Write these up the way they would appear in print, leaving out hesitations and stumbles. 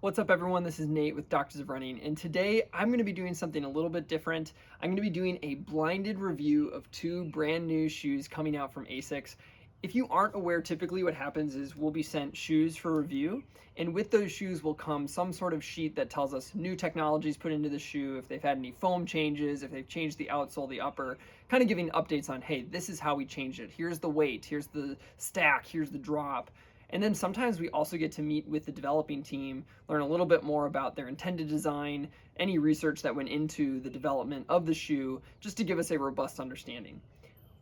What's up everyone, this is Nate with Doctors of Running, and today I'm going to be doing something a little bit different. I'm going to be doing a blinded review of two brand new shoes coming out from ASICS. If you aren't aware, typically what happens is we'll be sent shoes for review, and with those shoes will come some sort of sheet that tells us new technologies put into the shoe, if they've had any foam changes, if they've changed the outsole, the upper, kind of giving updates on, hey, this is how we changed it. Here's the weight, here's the stack, here's the drop. And then sometimes we also get to meet with the developing team, learn a little bit more about their intended design, any research that went into the development of the shoe, just to give us a robust understanding.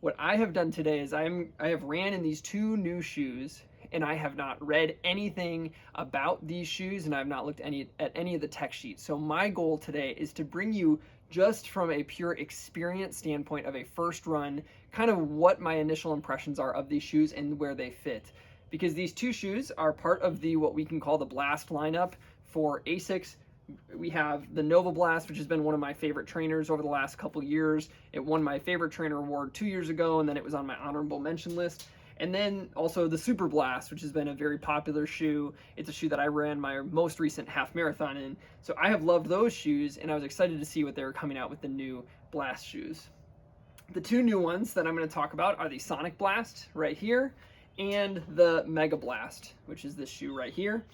What I have done today is I have ran in these two new shoes, and I have not read anything about these shoes, and I have not looked at any of the tech sheets. So my goal today is to bring you, just from a pure experience standpoint of a first run, kind of what my initial impressions are of these shoes and where they fit. Because these two shoes are part of the what we can call the Blast lineup for ASICS. We have the Novablast, which has been one of my favorite trainers over the last couple years. It won my favorite trainer award 2 years ago, and then it was on my honorable mention list. And then also the Superblast, which has been a very popular shoe. It's a shoe that I ran my most recent half marathon in. So I have loved those shoes, and I was excited to see what they were coming out with the new Blast shoes. The two new ones that I'm going to talk about are the Sonicblast right here, and the Megablast, which is this shoe right here.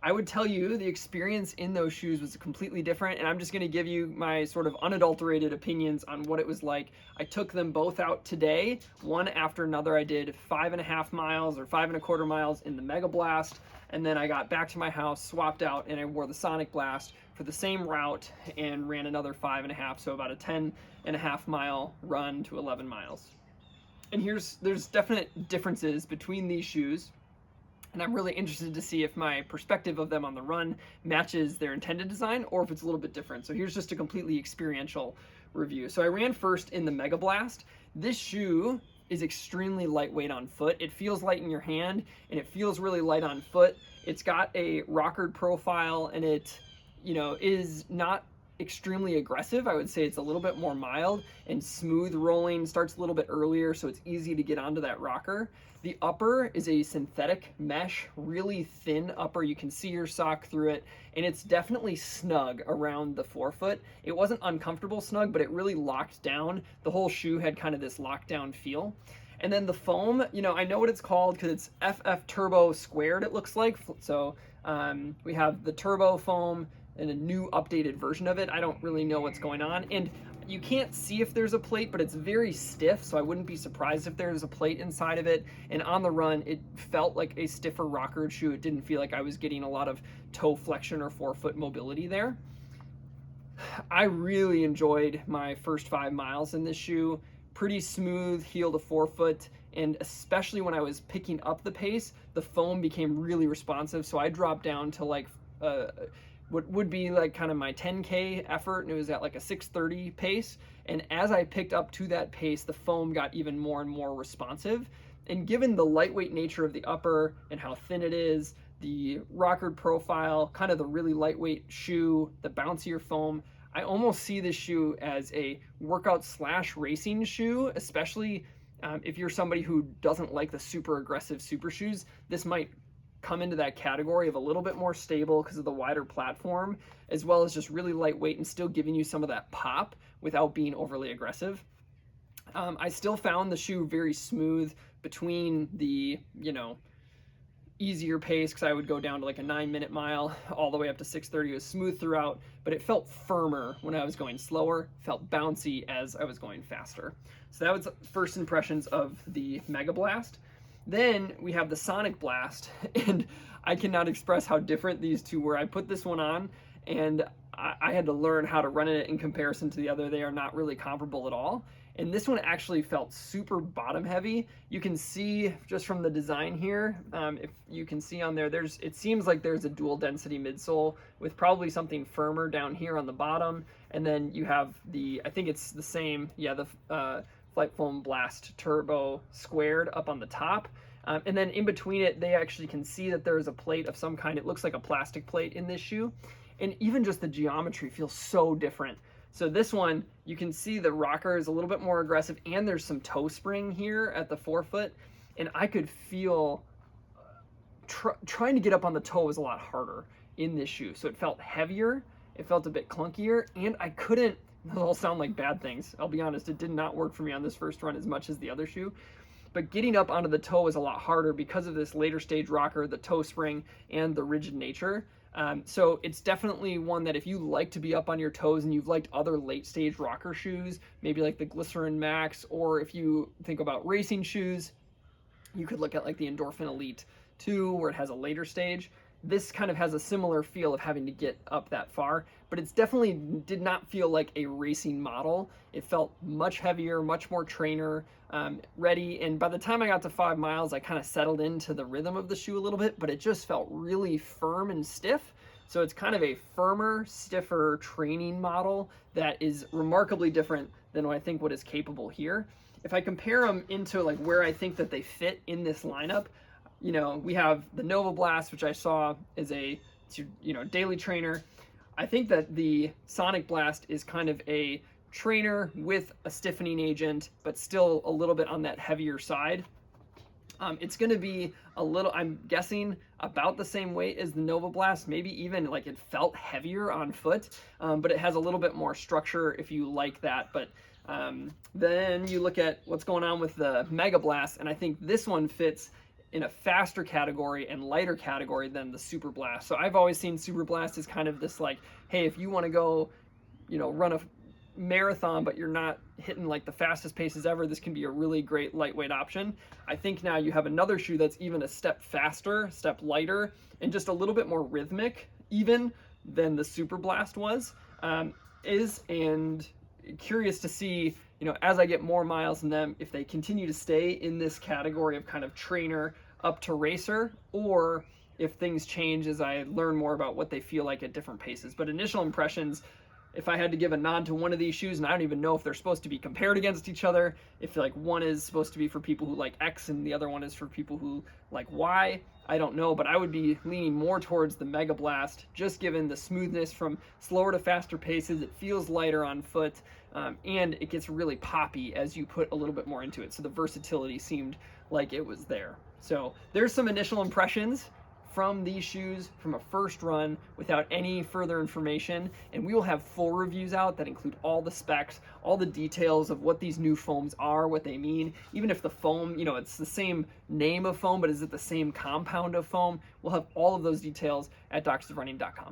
I would tell you the experience in those shoes was completely different, and I'm just going to give you my sort of unadulterated opinions on what it was like. I took them both out today, one after another. I did 5.5 miles or 5.25 miles in the Megablast, and then I got back to my house, swapped out, and I wore the Sonicblast for the same route and ran another 5.5, so about a 10.5 mile run to 11 miles. And there's definite differences between these shoes, and I'm really interested to see if my perspective of them on the run matches their intended design or if it's a little bit different. So here's just a completely experiential review. So I ran first in the Megablast. This shoe is extremely lightweight on foot. It feels light in your hand, and it feels really light on foot. It's got a rockered profile, and it, is not extremely aggressive. I would say it's a little bit more mild and smooth rolling, starts a little bit earlier, so it's easy to get onto that rocker. The upper is a synthetic mesh, really thin upper. You can see your sock through it, and it's definitely snug around the forefoot. It wasn't uncomfortable snug, but it really locked down. The whole shoe had kind of this lockdown feel. And then the foam, I know what it's called because it's FF Turbo squared, it looks like. So we have the turbo foam and a new updated version of it. I don't really know what's going on, and you can't see if there's a plate, but it's very stiff, so I wouldn't be surprised if there's a plate inside of it. And on the run, it felt like a stiffer rockered shoe. It didn't feel like I was getting a lot of toe flexion or forefoot mobility there. I really enjoyed my first 5 miles in this shoe. Pretty smooth heel to forefoot, and especially when I was picking up the pace, the foam became really responsive, so I dropped down to like what would be like kind of my 10K effort, and it was at like a 6:30 pace. And as I picked up to that pace, the foam got even more and more responsive. And given the lightweight nature of the upper and how thin it is, the rockered profile, kind of the really lightweight shoe, the bouncier foam, I almost see this shoe as a workout / racing shoe, especially if you're somebody who doesn't like the super aggressive super shoes. This might come into that category of a little bit more stable because of the wider platform, as well as just really lightweight and still giving you some of that pop without being overly aggressive. I still found the shoe very smooth between the, easier pace, because I would go down to like a 9-minute mile all the way up to 6:30. It was smooth throughout, but it felt firmer when I was going slower, felt bouncy as I was going faster. So that was first impressions of the Megablast. Then we have the Sonicblast, and I cannot express how different these two were. I put this one on, and I had to learn how to run it in comparison to the other. They are not really comparable at all. And this one actually felt super bottom heavy. You can see just from the design here, if you can see on there, it seems like there's a dual density midsole with probably something firmer down here on the bottom. And then you have I think it's the same, the Flight Foam Blast Turbo squared up on the top. And then in between it, they actually can see that there is a plate of some kind. It looks like a plastic plate in this shoe. And even just the geometry feels so different. So this one, you can see the rocker is a little bit more aggressive, and there's some toe spring here at the forefoot. And I could feel trying to get up on the toe was a lot harder. in this shoe. So it felt heavier, it felt a bit clunkier, and I couldn't, those all sound like bad things. I'll be honest, it did not work for me on this first run as much as the other shoe. But getting up onto the toe is a lot harder because of this later stage rocker, the toe spring, and the rigid nature. So it's definitely one that if you like to be up on your toes and you've liked other late stage rocker shoes, maybe like the Glycerin Max, or if you think about racing shoes, you could look at like the Endorphin Elite 2 where it has a later stage. This kind of has a similar feel of having to get up that far, but it's definitely did not feel like a racing model. It felt much heavier, much more trainer ready, and by the time I got to 5 miles, I kind of settled into the rhythm of the shoe a little bit, but it just felt really firm and stiff. So it's kind of a firmer, stiffer training model that is remarkably different than I think what is capable here. If I compare them into like where I think that they fit in this lineup, you know, we have the Novablast, which I saw is a, you know, daily trainer. I think that the Sonicblast is kind of a trainer with a stiffening agent, but still a little bit on that heavier side. It's going to be a little, I'm guessing, about the same weight as the Novablast, maybe even like it felt heavier on foot, but it has a little bit more structure if you like that. But then you look at what's going on with the Megablast, and I think this one fits in a faster category and lighter category than the Superblast. So I've always seen Superblast as kind of this like, hey, if you want to go, you know, run a marathon, but you're not hitting like the fastest paces ever, this can be a really great lightweight option. I think now you have another shoe that's even a step faster, step lighter, and just a little bit more rhythmic even than the Superblast was, and curious to see, you know, as I get more miles in them, if they continue to stay in this category of kind of trainer up to racer, or if things change as I learn more about what they feel like at different paces. But initial impressions, if I had to give a nod to one of these shoes, and I don't even know if they're supposed to be compared against each other, if like one is supposed to be for people who like X and the other one is for people who like Y, I don't know, but I would be leaning more towards the Megablast, just given the smoothness from slower to faster paces. It feels lighter on foot, and it gets really poppy as you put a little bit more into it. So the versatility seemed like it was there. So there's some initial impressions from these shoes from a first run without any further information, and we will have full reviews out that include all the specs, all the details of what these new foams are, what they mean, even if the foam, you know, it's the same name of foam, but is it the same compound of foam? We'll have all of those details at doctorsofrunning.com.